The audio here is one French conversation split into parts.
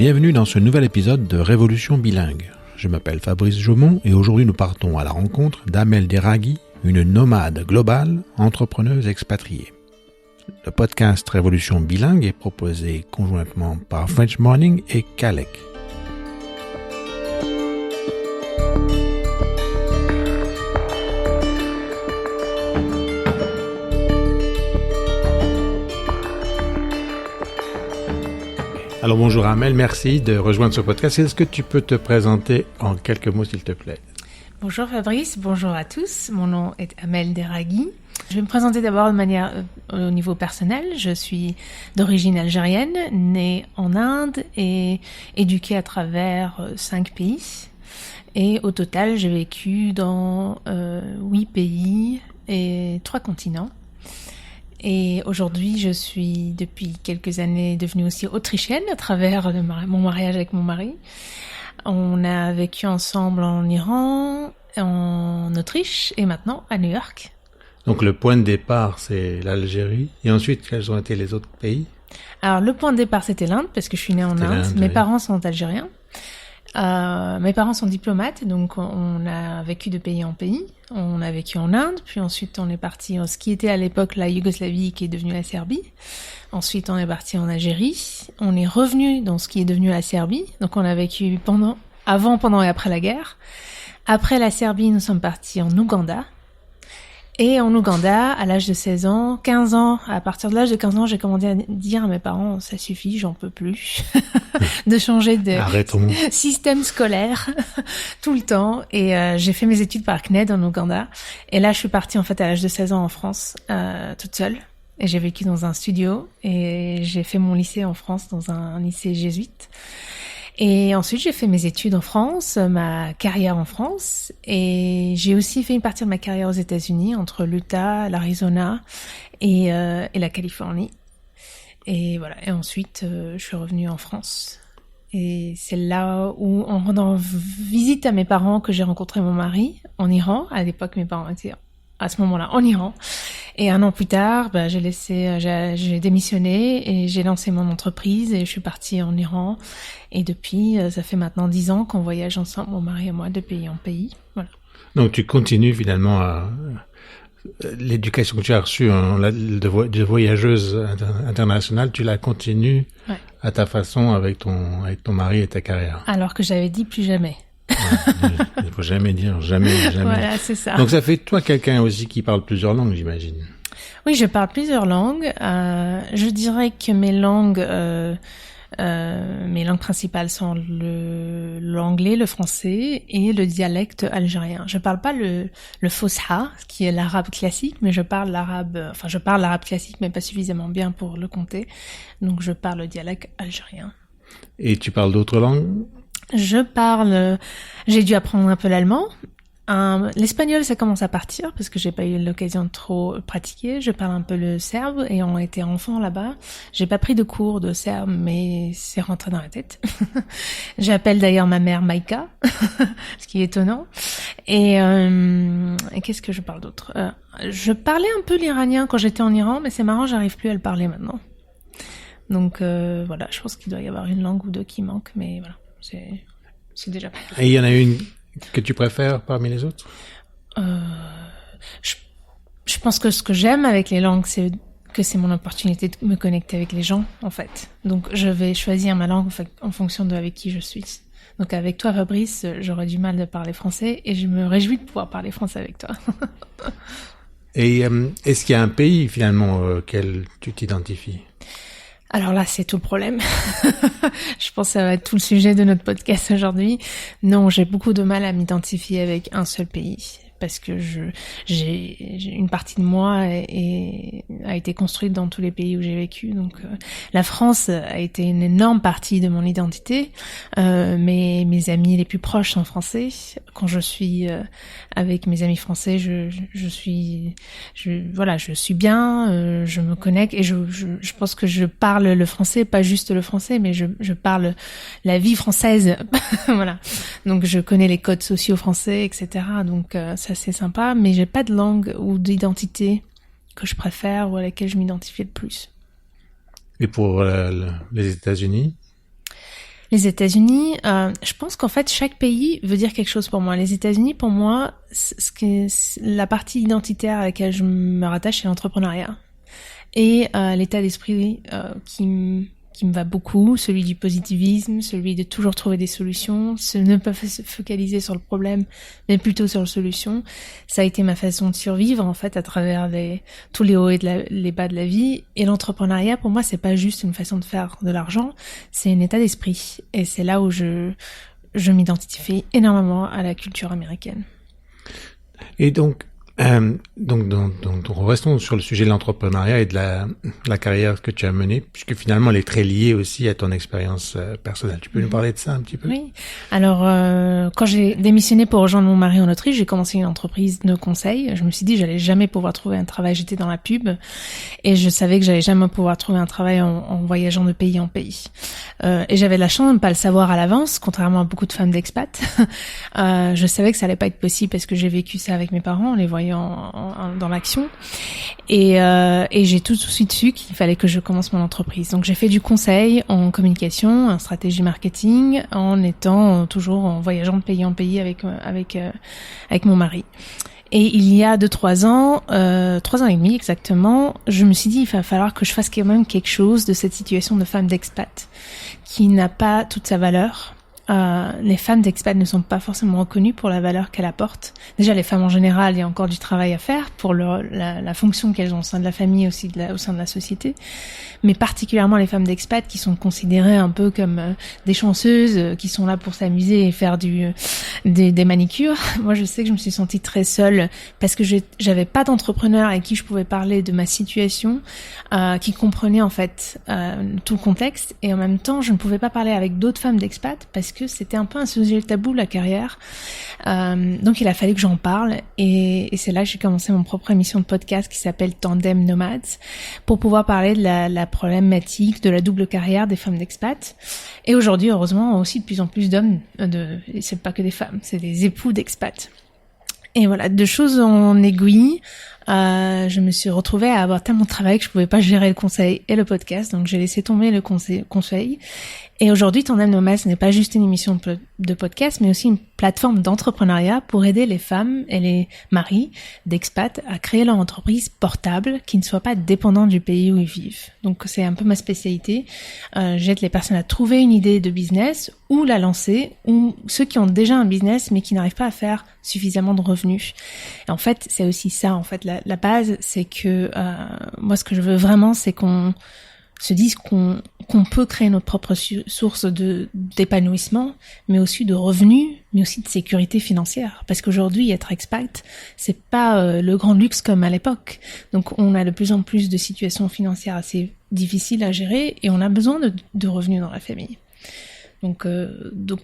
Bienvenue dans ce nouvel épisode de Révolution bilingue. Je m'appelle Fabrice Jaumont et aujourd'hui nous partons à la rencontre d'Amel Derragui, une nomade globale, entrepreneuse expatriée. Le podcast Révolution bilingue est proposé conjointement par French Morning et Kalec. Alors bonjour Amel, merci de rejoindre ce podcast. Est-ce que tu peux te présenter en quelques mots s'il te plaît? Bonjour Fabrice, bonjour à tous. Mon nom est Amel Derragui. Je vais me présenter d'abord de manière au niveau personnel. Je suis d'origine algérienne, née en Inde et éduquée à travers 5 pays. Et au total, j'ai vécu dans 8 pays et 3 continents. Et aujourd'hui, je suis depuis quelques années devenue aussi autrichienne à travers mon mariage avec mon mari. On a vécu ensemble en Iran, en Autriche et maintenant à New York. Donc le point de départ, c'est l'Algérie. Et ensuite, quels ont été les autres pays? Alors le point de départ, c'était l'Inde parce que je suis née en Inde. Mes parents sont algériens. Mes parents sont diplomates, donc on a vécu de pays en pays. On a vécu en Inde, puis ensuite on est parti en ce qui était à l'époque la Yougoslavie, qui est devenue la Serbie. Ensuite on est parti en Algérie. On est revenu dans ce qui est devenu la Serbie. Donc on a vécu avant, pendant et après la guerre. Après la Serbie, nous sommes partis en Ouganda. Et en Ouganda, à l'âge de 16 ans, 15 ans, à partir de l'âge de 15 ans, j'ai commencé à dire à mes parents, ça suffit, j'en peux plus, de changer de système scolaire tout le temps. Et j'ai fait mes études par CNED en Ouganda. Et là, je suis partie en fait à l'âge de 16 ans en France, toute seule. Et j'ai vécu dans un studio. Et j'ai fait mon lycée en France, dans un lycée jésuite. Et ensuite, j'ai fait mes études en France, ma carrière en France, et j'ai aussi fait une partie de ma carrière aux États-Unis, entre l'Utah, l'Arizona et la Californie. Et voilà. Et ensuite, je suis revenue en France. Et c'est là où, en rendant visite à mes parents, que j'ai rencontré mon mari en Iran. À l'époque, mes parents étaient à ce moment-là en Iran. Et 1 an plus tard, j'ai démissionné et j'ai lancé mon entreprise et je suis partie en Iran. Et depuis, ça fait maintenant 10 ans qu'on voyage ensemble, mon mari et moi, de pays en pays. Voilà. Donc tu continues finalement à l'éducation que tu as reçue de voyageuse internationale, tu la continues à ta façon avec ton mari et ta carrière. Alors que j'avais dit plus jamais. Il ne faut jamais dire jamais. Voilà, c'est ça. Donc ça fait de toi quelqu'un aussi qui parle plusieurs langues, j'imagine. Oui, je parle plusieurs langues. Je dirais que mes langues principales sont l'anglais, le français et le dialecte algérien. Je parle pas le Fosha, qui est l'arabe classique, mais je parle l'arabe classique, mais pas suffisamment bien pour le compter. Donc je parle le dialecte algérien. Et tu parles d'autres langues? J'ai dû apprendre un peu l'allemand. L'espagnol, ça commence à partir parce que j'ai pas eu l'occasion de trop pratiquer. Je parle un peu le serbe et on était enfant là-bas. J'ai pas pris de cours de serbe, mais c'est rentré dans la tête. J'appelle d'ailleurs ma mère Maïka, ce qui est étonnant. Et qu'est-ce que je parle d'autre? Je parlais un peu l'iranien quand j'étais en Iran, mais c'est marrant, j'arrive plus à le parler maintenant. Donc voilà, je pense qu'il doit y avoir une langue ou deux qui manquent, mais voilà. C'est déjà pas mal. Et il y en a une que tu préfères parmi les autres? Je pense que ce que j'aime avec les langues, c'est que c'est mon opportunité de me connecter avec les gens, en fait. Donc, je vais choisir ma langue en fonction de avec qui je suis. Donc, avec toi, Fabrice, j'aurais du mal de parler français et je me réjouis de pouvoir parler français avec toi. Et est-ce qu'il y a un pays, finalement, auquel tu t'identifies? Alors là, c'est tout le problème. Je pense que ça va être tout le sujet de notre podcast aujourd'hui. Non, j'ai beaucoup de mal à m'identifier avec un seul pays. Parce que j'ai une partie de moi a été construite dans tous les pays où j'ai vécu. Donc la France a été une énorme partie de mon identité. Mes amis les plus proches sont français. Quand je suis avec mes amis français, je suis bien. Je me connecte et je pense que je parle le français, pas juste le français, mais je parle la vie française. Voilà. Donc je connais les codes sociaux français, etc. Donc ça c'est sympa, mais j'ai pas de langue ou d'identité que je préfère ou à laquelle je m'identifie le plus. Et pour les États-Unis? Les États-Unis, je pense qu'en fait chaque pays veut dire quelque chose pour moi. Les États-Unis, pour moi, la partie identitaire à laquelle je me rattache, c'est l'entrepreneuriat et l'état d'esprit qui me va beaucoup, celui du positivisme, celui de toujours trouver des solutions, ne pas se focaliser sur le problème, mais plutôt sur la solution. Ça a été ma façon de survivre, en fait, à travers tous les hauts et les bas de la vie. Et l'entrepreneuriat, pour moi, c'est pas juste une façon de faire de l'argent, c'est un état d'esprit. Et c'est là où je m'identifie énormément à la culture américaine. Et donc restons sur le sujet de l'entrepreneuriat et de la carrière que tu as menée, puisque finalement elle est très liée aussi à ton expérience personnelle. Tu peux nous parler de ça un petit peu? Oui. Alors, quand j'ai démissionné pour rejoindre mon mari en Autriche, j'ai commencé une entreprise de conseil. Je me suis dit que j'allais jamais pouvoir trouver un travail. J'étais dans la pub et je savais que j'allais jamais pouvoir trouver un travail en voyageant de pays en pays. Et j'avais la chance de ne pas le savoir à l'avance, contrairement à beaucoup de femmes d'expat. Je savais que ça allait pas être possible parce que j'ai vécu ça avec mes parents, en les voyant dans l'action. Et j'ai tout de suite su qu'il fallait que je commence mon entreprise. Donc j'ai fait du conseil en communication, en stratégie marketing, en étant toujours en voyageant de pays en pays avec mon mari. Et il y a 3 ans, 3 ans et demi exactement, je me suis dit il va falloir que je fasse quand même quelque chose de cette situation de femme d'expat qui n'a pas toute sa valeur. Les femmes d'expat ne sont pas forcément reconnues pour la valeur qu'elles apportent. Déjà, les femmes en général, il y a encore du travail à faire pour la fonction qu'elles ont au sein de la famille, aussi au sein de la société. Mais particulièrement les femmes d'expat qui sont considérées un peu comme des chanceuses, qui sont là pour s'amuser et faire des manicures. Moi, je sais que je me suis sentie très seule parce que j'avais pas d'entrepreneur avec qui je pouvais parler de ma situation, qui comprenait en fait tout le contexte. Et en même temps, je ne pouvais pas parler avec d'autres femmes d'expat parce que c'était un peu un sujet tabou, la carrière. Donc il a fallu que j'en parle et c'est là que j'ai commencé mon propre émission de podcast qui s'appelle Tandem Nomads pour pouvoir parler de la problématique de la double carrière des femmes d'expat. Et aujourd'hui, heureusement, aussi de plus en plus d'hommes, c'est pas que des femmes, c'est des époux d'expat. Et voilà, de choses en aiguille, je me suis retrouvée à avoir tellement de travail que je pouvais pas gérer le conseil et le podcast, donc j'ai laissé tomber le conseil. Et aujourd'hui, Tandem Nomads n'est pas juste une émission de podcast, mais aussi une plateforme d'entrepreneuriat pour aider les femmes et les maris d'expat à créer leur entreprise portable qui ne soit pas dépendante du pays où ils vivent. Donc c'est un peu ma spécialité. J'aide les personnes à trouver une idée de business ou la lancer, ou ceux qui ont déjà un business mais qui n'arrivent pas à faire suffisamment de revenus. Et en fait, c'est aussi ça. En fait, la base, c'est que moi, ce que je veux vraiment, c'est qu'on se dise qu'on peut créer notre propre source d'épanouissement, mais aussi de revenus, mais aussi de sécurité financière. Parce qu'aujourd'hui, être expat, c'est pas le grand luxe comme à l'époque. Donc, on a de plus en plus de situations financières assez difficiles à gérer et on a besoin de revenus dans la famille. Donc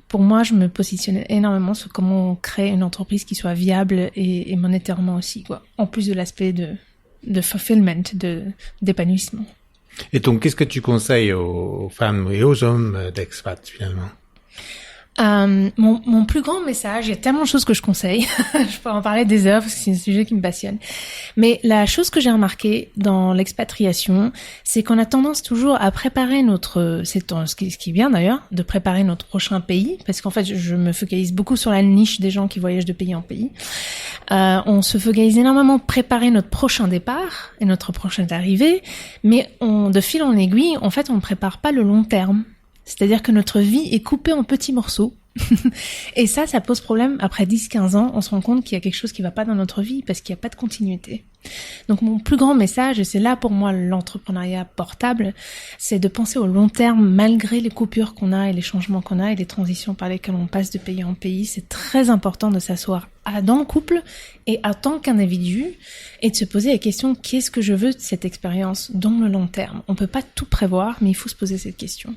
pour moi, je me positionne énormément sur comment on crée une entreprise qui soit viable et monétairement aussi, quoi. En plus de l'aspect de fulfillment, d'épanouissement. Et donc, qu'est-ce que tu conseilles aux femmes et aux hommes d'expat, finalement? Mon plus grand message, il y a tellement de choses que je conseille. Je peux en parler des heures parce que c'est un sujet qui me passionne. Mais la chose que j'ai remarquée dans l'expatriation, c'est qu'on a tendance toujours à préparer ce qui est bien d'ailleurs, de préparer notre prochain pays. Parce qu'en fait, je me focalise beaucoup sur la niche des gens qui voyagent de pays en pays. On se focalise énormément pour préparer notre prochain départ et notre prochaine arrivée. Mais de fil en aiguille, en fait, on ne prépare pas le long terme. C'est-à-dire que notre vie est coupée en petits morceaux. Et ça pose problème. Après 10-15 ans, on se rend compte qu'il y a quelque chose qui va pas dans notre vie parce qu'il n'y a pas de continuité. Donc mon plus grand message, et c'est là pour moi l'entrepreneuriat portable, c'est de penser au long terme malgré les coupures qu'on a et les changements qu'on a et les transitions par lesquelles on passe de pays en pays. C'est très important de s'asseoir dans le couple et en tant qu'individu et de se poser la question, qu'est-ce que je veux de cette expérience dans le long terme? On peut pas tout prévoir, mais il faut se poser cette question.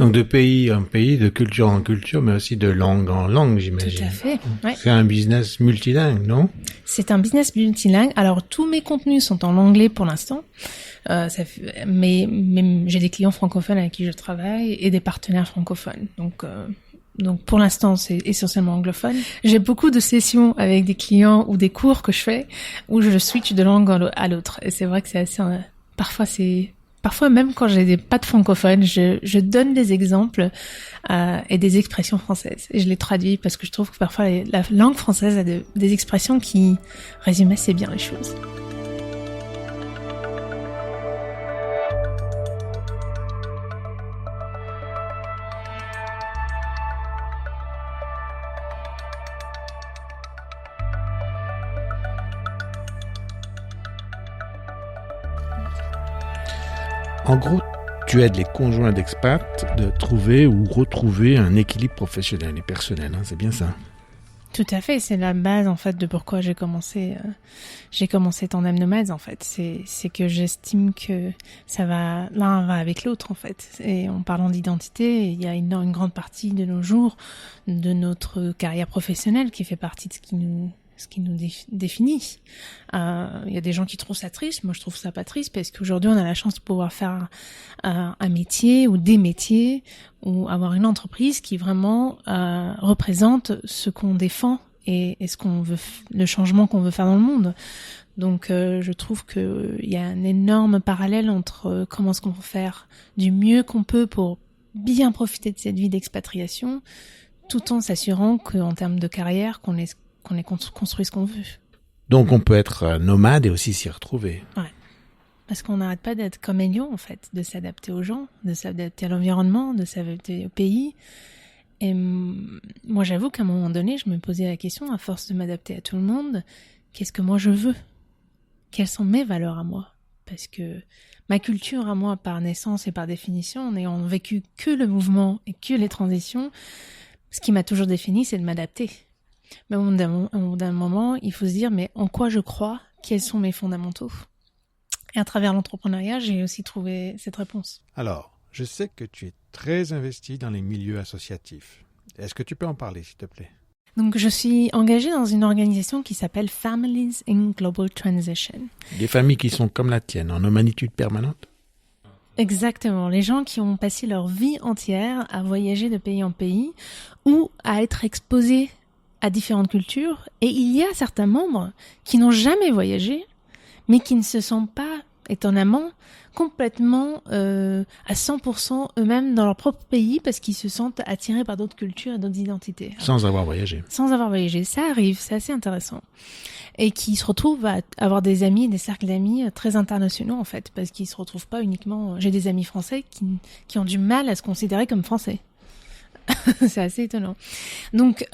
Donc de pays en pays, de culture en culture, mais aussi de langue en langue, j'imagine. Tout à fait. Ouais. C'est un business multilingue, non? C'est un business multilingue. Alors tous mes contenus sont en anglais pour l'instant, mais j'ai des clients francophones avec qui je travaille et des partenaires francophones. Donc pour l'instant, c'est essentiellement anglophone. J'ai beaucoup de sessions avec des clients ou des cours que je fais où je switch de langue à l'autre. Et c'est vrai que c'est assez, parfois c'est Parfois, même quand j'ai des pattes francophones, je donne des exemples et des expressions françaises. Et je les traduis parce que je trouve que parfois la langue française a des expressions qui résument assez bien les choses. En gros, tu aides les conjoints d'expats de trouver ou retrouver un équilibre professionnel et personnel, hein, c'est bien ça? Tout à fait, c'est la base en fait de pourquoi j'ai commencé Tandem Nomads en fait. C'est que j'estime que l'un va avec l'autre en fait. Et en parlant d'identité, il y a une grande partie de nos jours de notre carrière professionnelle qui fait partie de ce qui nous définit. Il y a des gens qui trouvent ça triste, moi je trouve ça pas triste parce qu'aujourd'hui on a la chance de pouvoir faire un métier ou des métiers ou avoir une entreprise qui vraiment représente ce qu'on défend et ce qu'on veut, le changement qu'on veut faire dans le monde. Donc je trouve que il y a un énorme parallèle entre comment est-ce qu'on peut faire du mieux qu'on peut pour bien profiter de cette vie d'expatriation tout en s'assurant qu'en termes de carrière qu'on ait construit ce qu'on veut. Donc on peut être nomade et aussi s'y retrouver. Ouais. Parce qu'on n'arrête pas d'être comme Elio, en fait, de s'adapter aux gens, de s'adapter à l'environnement, de s'adapter au pays. Et moi, j'avoue qu'à un moment donné, je me posais la question, à force de m'adapter à tout le monde, qu'est-ce que moi je veux? Quelles sont mes valeurs à moi? Parce que ma culture à moi, par naissance et par définition, en n'ayant vécu que le mouvement et que les transitions, ce qui m'a toujours défini, c'est de m'adapter. Mais au bout d'un moment, il faut se dire, mais en quoi je crois? Quels sont mes fondamentaux? Et à travers l'entrepreneuriat, j'ai aussi trouvé cette réponse. Alors, je sais que tu es très investi dans les milieux associatifs. Est-ce que tu peux en parler, s'il te plaît? Donc, je suis engagée dans une organisation qui s'appelle Families in Global Transition. Des familles qui sont comme la tienne, en humanitude permanente? Exactement. Les gens qui ont passé leur vie entière à voyager de pays en pays ou à être exposés à différentes cultures, et il y a certains membres qui n'ont jamais voyagé, mais qui ne se sentent pas, étonnamment, complètement à 100% eux-mêmes dans leur propre pays parce qu'ils se sentent attirés par d'autres cultures et d'autres identités. Sans avoir voyagé. Sans avoir voyagé. Ça arrive, c'est assez intéressant. Et qui se retrouvent à avoir des amis, des cercles d'amis très internationaux en fait, parce qu'ils se retrouvent pas uniquement... J'ai des amis français qui ont du mal à se considérer comme français. C'est assez étonnant. Donc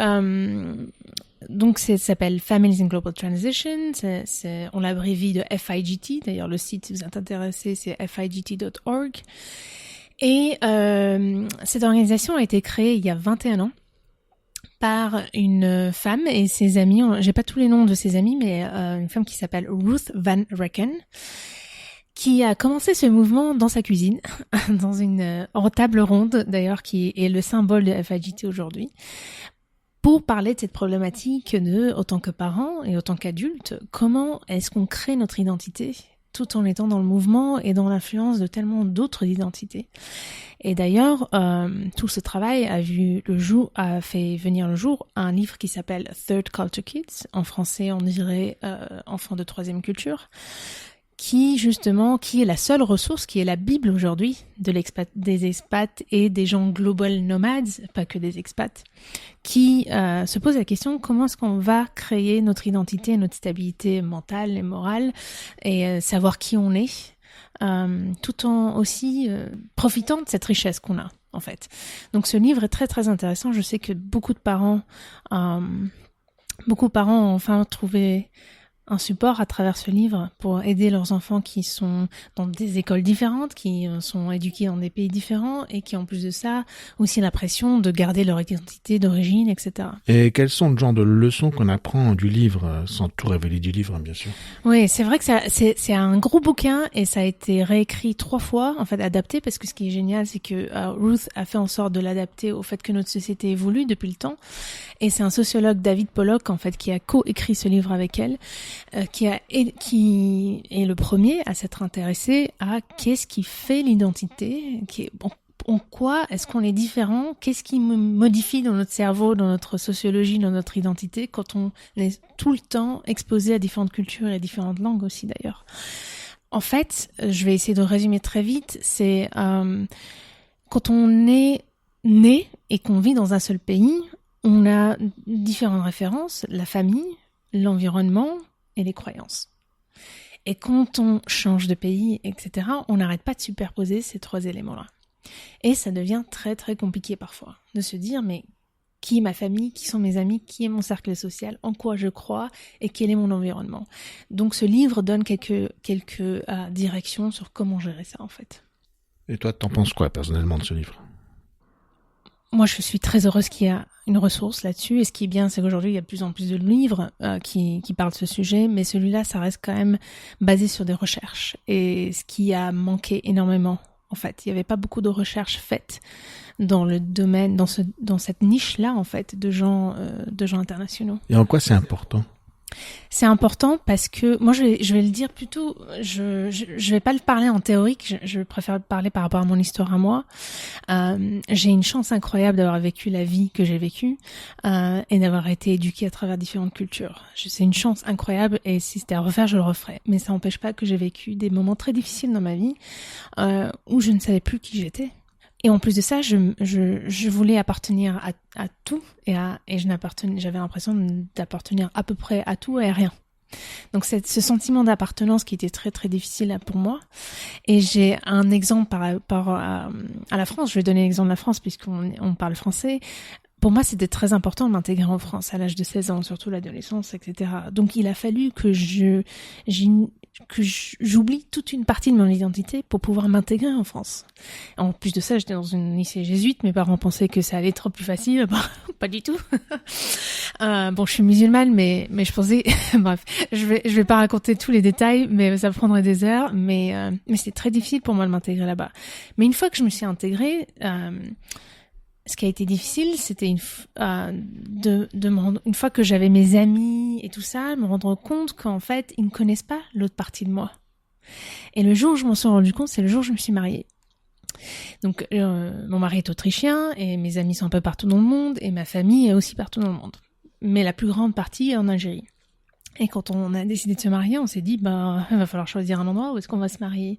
ça s'appelle Families in Global Transition. On l'abrévie de FIGT. D'ailleurs, le site, si vous êtes intéressé, c'est figt.org. Et cette organisation a été créée il y a 21 ans par une femme et ses amis. J'ai pas tous les noms de ses amis, mais une femme qui s'appelle Ruth Van Recken, qui a commencé ce mouvement dans sa cuisine, dans une table ronde d'ailleurs, qui est le symbole de FIGT aujourd'hui, pour parler de cette problématique de, autant que parents et autant qu'adultes, comment est-ce qu'on crée notre identité tout en étant dans le mouvement et dans l'influence de tellement d'autres identités. Et d'ailleurs, tout ce travail a fait venir le jour un livre qui s'appelle Third Culture Kids, en français on dirait enfants de troisième culture, qui est la seule ressource, qui est la Bible aujourd'hui des expats et des gens global nomades, pas que des expats, qui se pose la question comment est-ce qu'on va créer notre identité, notre stabilité mentale et morale et savoir qui on est, tout en aussi profitant de cette richesse qu'on a en fait. Donc ce livre est très très intéressant. Je sais que beaucoup de parents ont enfin trouvé un support à travers ce livre pour aider leurs enfants qui sont dans des écoles différentes, qui sont éduqués dans des pays différents et qui, en plus de ça, aussi la pression de garder leur identité d'origine, etc. Et quels sont le genre de leçons qu'on apprend du livre, sans tout révéler du livre, bien sûr? Oui, c'est vrai que c'est un gros bouquin et ça a été réécrit 3 fois, en fait, adapté, parce que ce qui est génial, c'est que Ruth a fait en sorte de l'adapter au fait que notre société évolue depuis le temps. Et c'est un sociologue, David Pollock, en fait, qui a co-écrit ce livre avec elle, qui est le premier à s'être intéressé à qu'est-ce qui fait l'identité, en quoi est-ce qu'on est différent, qu'est-ce qui modifie dans notre cerveau, dans notre sociologie, dans notre identité, quand on est tout le temps exposé à différentes cultures et à différentes langues aussi d'ailleurs. En fait, je vais essayer de résumer très vite. C'est quand on est né et qu'on vit dans un seul pays, on a différentes références, la famille, l'environnement et les croyances. Et quand on change de pays, etc., on n'arrête pas de superposer ces 3 éléments-là. Et ça devient très très compliqué parfois de se dire mais qui est ma famille, qui sont mes amis, qui est mon cercle social, en quoi je crois et quel est mon environnement. Donc ce livre donne quelques directions sur comment gérer ça en fait. Et toi, t'en penses quoi personnellement de ce livre ? Moi, je suis très heureuse qu'il y a une ressource là-dessus. Et ce qui est bien, c'est qu'aujourd'hui, il y a de plus en plus de livres qui parlent de ce sujet. Mais celui-là, ça reste quand même basé sur des recherches. Et ce qui a manqué énormément, en fait. Il n'y avait pas beaucoup de recherches faites dans le domaine, dans cette niche-là, en fait, de gens internationaux. Et en quoi c'est important ? C'est important parce que, moi je vais le dire plutôt, je vais pas le parler en théorique, je préfère parler par rapport à mon histoire à moi. J'ai une chance incroyable d'avoir vécu la vie que j'ai vécue et d'avoir été éduquée à travers différentes cultures. C'est une chance incroyable et si c'était à refaire, je le referais. Mais ça n'empêche pas que j'ai vécu des moments très difficiles dans ma vie où je ne savais plus qui j'étais. Et en plus de ça, je voulais appartenir à tout et j'avais l'impression d'appartenir à peu près à tout et à rien. Donc ce sentiment d'appartenance qui était très très difficile pour moi. Et j'ai un exemple par rapport à la France. Je vais donner l'exemple de la France puisqu'on parle français. Pour moi, c'était très important de m'intégrer en France à l'âge de 16 ans, surtout l'adolescence, etc. Donc il a fallu que j'oublie toute une partie de mon identité pour pouvoir m'intégrer en France. En plus de ça, j'étais dans une lycée jésuite, mes parents pensaient que ça allait être plus facile, pas du tout. Bon, je suis musulmane, mais je pensais, bref, je vais pas raconter tous les détails, mais ça prendrait des heures, mais c'était très difficile pour moi de m'intégrer là-bas. Mais une fois que je me suis intégrée, ce qui a été difficile, c'était une fois que j'avais mes amis et tout ça, me rendre compte qu'en fait, ils ne connaissent pas l'autre partie de moi. Et le jour où je m'en suis rendu compte, c'est le jour où je me suis mariée. Donc, mon mari est autrichien et mes amis sont un peu partout dans le monde et ma famille est aussi partout dans le monde. Mais la plus grande partie est en Algérie. Et quand on a décidé de se marier, on s'est dit, il va falloir choisir un endroit où est-ce qu'on va se marier.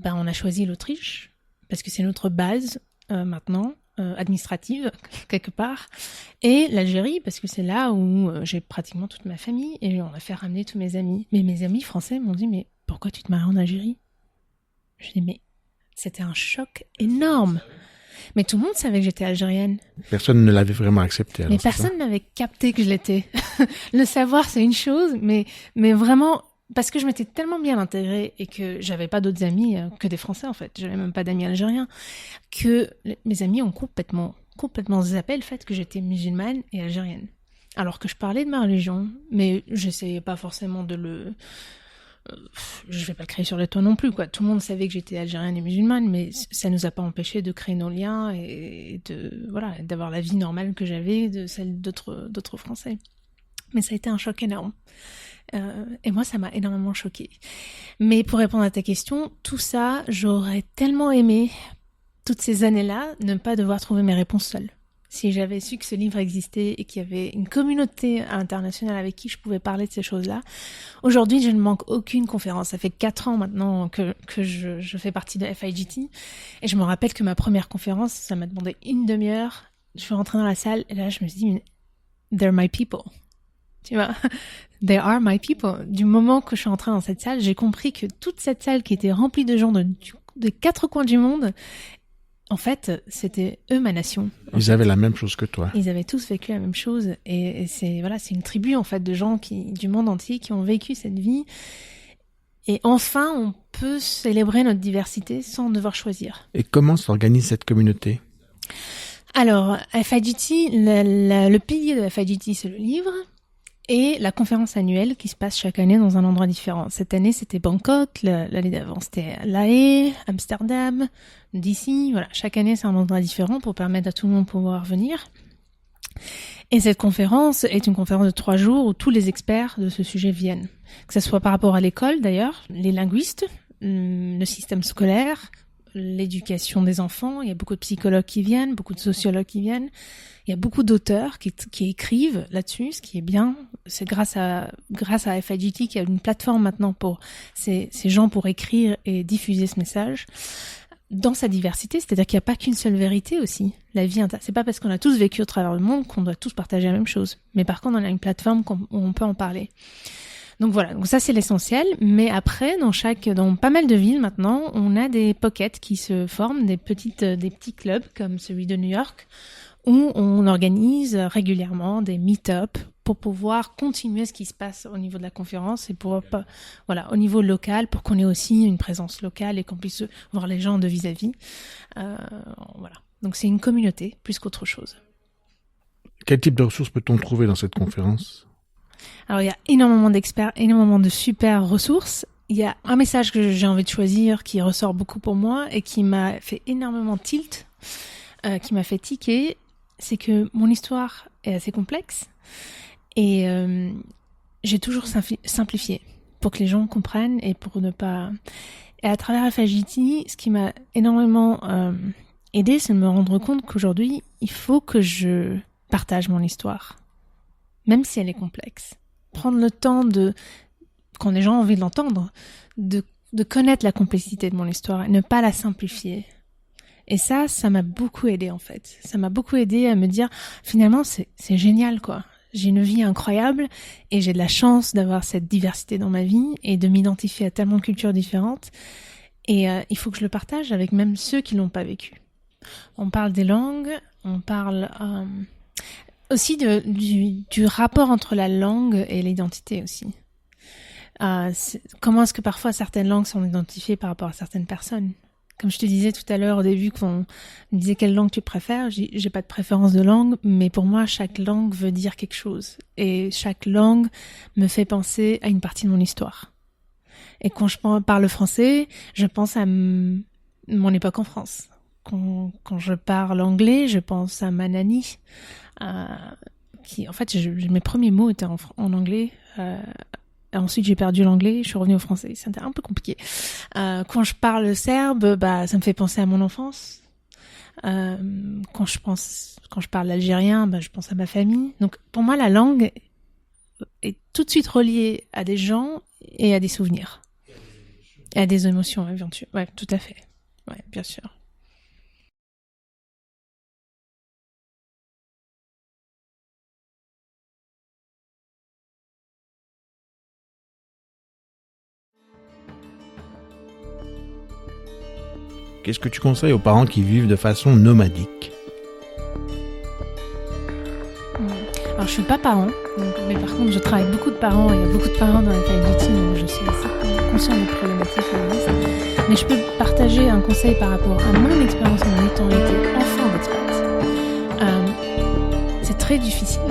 On a choisi l'Autriche parce que c'est notre base maintenant. Administrative quelque part, et l'Algérie parce que c'est là où j'ai pratiquement toute ma famille et on a fait ramener tous mes amis. Mais mes amis français m'ont dit mais pourquoi tu te maries en Algérie? Je dis mais c'était un choc énorme. Mais tout le monde savait que j'étais algérienne. Personne ne l'avait vraiment accepté. Alors, mais personne n'avait capté que je l'étais. Le savoir c'est une chose, mais vraiment parce que je m'étais tellement bien intégrée et que j'avais pas d'autres amis que des Français en fait, j'avais même pas d'amis algériens, que mes amis ont complètement zappé le fait que j'étais musulmane et algérienne. Alors que je parlais de ma religion, mais j'essayais pas forcément je vais pas le créer sur le toit non plus, quoi. Tout le monde savait que j'étais algérienne et musulmane, mais ça nous a pas empêché de créer nos liens et d'avoir la vie normale que j'avais, de celle d'autres Français. Mais ça a été un choc énorme. Et moi, ça m'a énormément choquée. Mais pour répondre à ta question, tout ça, j'aurais tellement aimé, toutes ces années-là, ne pas devoir trouver mes réponses seule. Si j'avais su que ce livre existait et qu'il y avait une communauté internationale avec qui je pouvais parler de ces choses-là, aujourd'hui, je ne manque aucune conférence. Ça fait 4 ans maintenant que je fais partie de FIGT. Et je me rappelle que ma première conférence, ça m'a demandé 1 demi-heure. Je suis rentrée dans la salle et là, je me suis dit, they're my people. Tu vois, they are my people. Du moment que je suis entrée dans cette salle, j'ai compris que toute cette salle qui était remplie de gens des 4 coins du monde, en fait, c'était eux ma nation. Ils avaient la même chose que toi. Ils avaient tous vécu la même chose. Et c'est une tribu en fait de gens du monde entier qui ont vécu cette vie. Et enfin, on peut célébrer notre diversité sans devoir choisir. Et comment s'organise cette communauté ? Alors, FIGT, le pilier de FIGT, c'est le livre. Et la conférence annuelle qui se passe chaque année dans un endroit différent. Cette année, c'était Bangkok, l'année d'avant, c'était La Haye, Amsterdam, DC. Voilà, chaque année, c'est un endroit différent pour permettre à tout le monde de pouvoir venir. Et cette conférence est une conférence de 3 jours où tous les experts de ce sujet viennent. Que ce soit par rapport à l'école, d'ailleurs, les linguistes, le système scolaire, l'éducation des enfants. Il y a beaucoup de psychologues qui viennent, beaucoup de sociologues qui viennent. Il y a beaucoup d'auteurs qui écrivent là-dessus, ce qui est bien. C'est grâce à FIGT qu'il y a une plateforme maintenant pour ces gens pour écrire et diffuser ce message dans sa diversité, c'est-à-dire qu'il n'y a pas qu'une seule vérité aussi. La vie, c'est pas parce qu'on a tous vécu au travers du monde qu'on doit tous partager la même chose. Mais par contre, on a une plateforme où on peut en parler. Donc voilà, donc ça c'est l'essentiel. Mais après, dans pas mal de villes maintenant, on a des pockets qui se forment, des petits clubs comme celui de New York, où on organise régulièrement des meet-up pour pouvoir continuer ce qui se passe au niveau de la conférence et au niveau local, pour qu'on ait aussi une présence locale et qu'on puisse voir les gens de vis-à-vis. Voilà. Donc c'est une communauté plus qu'autre chose. Quel type de ressources peut-on trouver dans cette conférence ? Alors il y a énormément d'experts, énormément de super ressources. Il y a un message que j'ai envie de choisir qui ressort beaucoup pour moi et qui m'a fait énormément tilt, qui m'a fait tiquer. C'est que mon histoire est assez complexe et j'ai toujours simplifié pour que les gens comprennent et pour ne pas... Et à travers FIGT, ce qui m'a énormément aidé, c'est de me rendre compte qu'aujourd'hui, il faut que je partage mon histoire, même si elle est complexe. Prendre le temps quand les gens ont envie de l'entendre, de connaître la complexité de mon histoire et ne pas la simplifier. Et ça m'a beaucoup aidé en fait. Ça m'a beaucoup aidé à me dire, finalement, c'est génial quoi. J'ai une vie incroyable et j'ai de la chance d'avoir cette diversité dans ma vie et de m'identifier à tellement de cultures différentes. Et il faut que je le partage avec même ceux qui l'ont pas vécu. On parle des langues, on parle aussi du rapport entre la langue et l'identité aussi. Comment est-ce que parfois certaines langues sont identifiées par rapport à certaines personnes ? Comme je te disais tout à l'heure au début qu'on me disait quelle langue tu préfères, j'ai pas de préférence de langue, mais pour moi chaque langue veut dire quelque chose et chaque langue me fait penser à une partie de mon histoire. Et quand je parle français, je pense à mon époque en France. Quand je parle anglais, je pense à ma nanny, qui en fait mes premiers mots étaient en anglais. Ensuite, j'ai perdu l'anglais, je suis revenue au français. C'était un peu compliqué. Quand je parle serbe, ça me fait penser à mon enfance. Quand je parle algérien, je pense à ma famille. Donc, pour moi, la langue est tout de suite reliée à des gens et à des souvenirs. Et à des émotions, bien sûr. Ouais, tout à fait. Ouais, bien sûr. Qu'est-ce que tu conseilles aux parents qui vivent de façon nomadique ? Alors, je suis pas parent, mais par contre, je travaille avec beaucoup de parents. Il y a beaucoup de parents dans la FIGT, donc je suis assez consciente des problématiques. Mais je peux partager un conseil par rapport à mon expérience en étant été enfant d'expat. C'est très difficile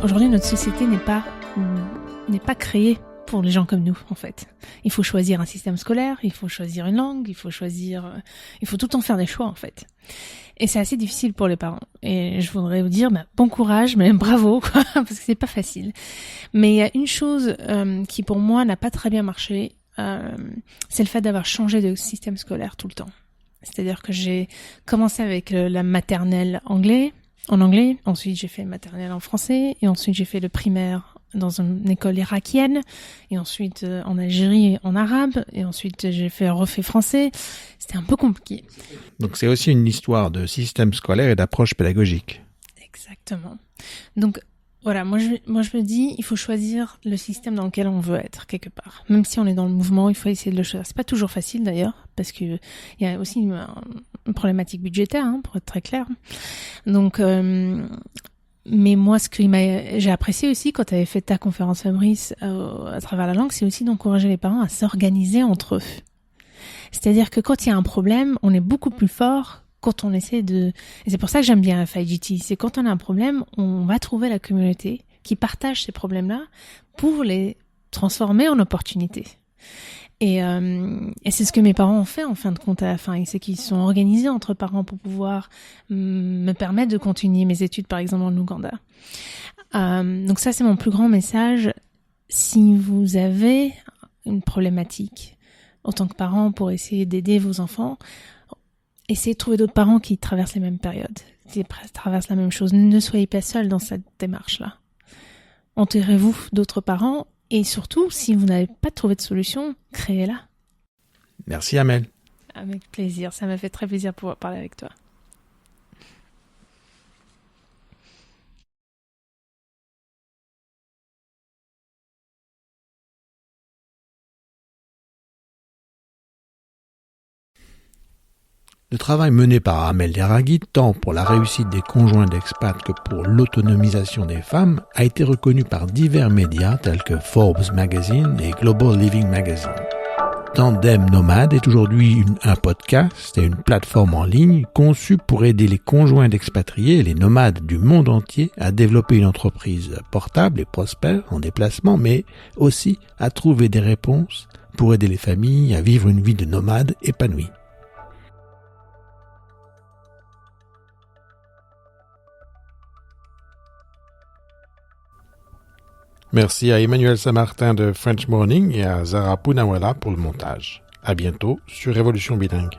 Aujourd'hui, notre société n'est pas créée pour les gens comme nous, en fait. Il faut choisir un système scolaire, il faut choisir une langue, il faut tout le temps faire des choix, en fait. Et c'est assez difficile pour les parents. Et je voudrais vous dire, bon courage, mais bravo, quoi, parce que c'est pas facile. Mais il y a une chose qui, pour moi, n'a pas très bien marché, c'est le fait d'avoir changé de système scolaire tout le temps. C'est-à-dire que j'ai commencé avec la maternelle en anglais, ensuite j'ai fait maternelle en français, et ensuite j'ai fait le primaire dans une école irakienne, et ensuite en Algérie en arabe, et ensuite j'ai refait français. C'était un peu compliqué. Donc c'est aussi une histoire de système scolaire et d'approche pédagogique. Exactement. Donc voilà, moi je me dis, il faut choisir le système dans lequel on veut être quelque part. Même si on est dans le mouvement, il faut essayer de le choisir. C'est pas toujours facile d'ailleurs, parce que il y a aussi une problématique budgétaire, pour être très clair. Donc mais moi, ce que j'ai apprécié aussi quand tu avais fait ta conférence, Fabrice, à travers la langue, c'est aussi d'encourager les parents à s'organiser entre eux. C'est-à-dire que quand il y a un problème, on est beaucoup plus fort quand on essaie et c'est pour ça que j'aime bien FIGT. C'est quand on a un problème, on va trouver la communauté qui partage ces problèmes-là pour les transformer en opportunités. Et c'est ce que mes parents ont fait en fin de compte à la fin. C'est qu'ils sont organisés entre parents pour pouvoir me permettre de continuer mes études, par exemple en Ouganda. Donc ça, c'est mon plus grand message. Si vous avez une problématique en tant que parent pour essayer d'aider vos enfants, essayez de trouver d'autres parents qui traversent les mêmes périodes, qui traversent la même chose. Ne soyez pas seuls dans cette démarche-là. Entourez-vous d'autres parents et surtout, si vous n'avez pas trouvé de solution, créez-la. Merci Amel. Avec plaisir, ça m'a fait très plaisir de pouvoir parler avec toi. Le travail mené par Amel Derragui, tant pour la réussite des conjoints d'expats que pour l'autonomisation des femmes, a été reconnu par divers médias tels que Forbes Magazine et Global Living Magazine. Tandem Nomade est aujourd'hui un podcast et une plateforme en ligne conçue pour aider les conjoints d'expatriés et les nomades du monde entier à développer une entreprise portable et prospère en déplacement, mais aussi à trouver des réponses pour aider les familles à vivre une vie de nomade épanouie. Merci à Emmanuel Saint-Martin de French Morning et à Zara Punawala pour le montage. À bientôt sur Révolution Bilingue.